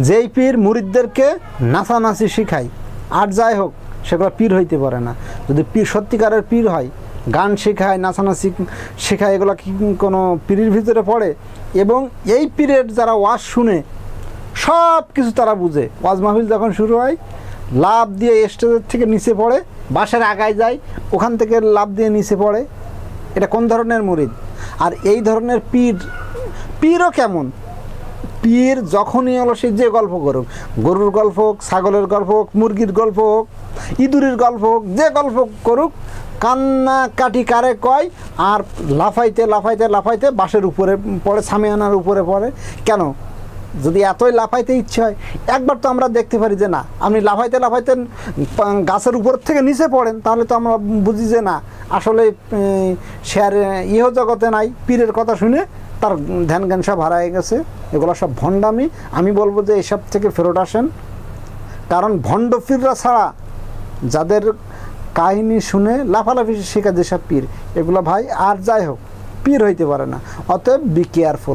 যেই পীর মুরিদদেরকে নাচানাচি শিখায় আর যাই হোক সেগুলো পীর হইতে পারে না। যদি পীর সত্যিকারের পীর হয়, গান শেখায়, নাচানাচি শেখায়, এগুলো কি কোনো পীরের ভিতরে পড়ে? এবং এই পীরের যারা ওয়াজ শুনে সব কিছু তারা বুঝে, ওয়াজ মাহফিল যখন শুরু হয় লাভ দিয়ে স্টেজের থেকে নিচে পড়ে, বাসার আগায় যায়, ওখান থেকে লাভ দিয়ে নিচে পড়ে। এটা কোন ধরনের মুরিদ? আর এই ধরনের পীরও কেমন? পীর যখনই হলো সে যে গল্প করুক, গরুর গল্প হোক, ছাগলের গল্প হোক, মুরগির গল্প হোক, ইঁদুরের গল্প হোক, যে গল্প করুক, কান্না কাটি কারে কয় আর লাফাইতে লাফাইতে লাফাইতে বাসের উপরে পড়ে, সামিয়ানার উপরে পড়ে। কেন? যদি এতই লাফাইতে ইচ্ছে হয়, একবার তো আমরা দেখতে পারি যে না, আপনি লাফাইতে লাফাইতে গাছের উপর থেকে নিচে পড়েন, তাহলে তো আমরা বুঝি যে না, আসলে সে আর ইহ জগতে নাই। পীরের কথা শুনে তার ধ্যান জ্ঞান সব হারায় গেছে। এগুলো সব ভণ্ডামি। আমি বলবো যে এসব থেকে ফেরত আসেন, কারণ ভণ্ড পীররা ছাড়া যাদের কাহিনী শুনে লাফালাফি শেখা যেসব পীর, এগুলো ভাই আর যাই হোক পীর হইতে পারে না। অতএব বি কেয়ারফুল।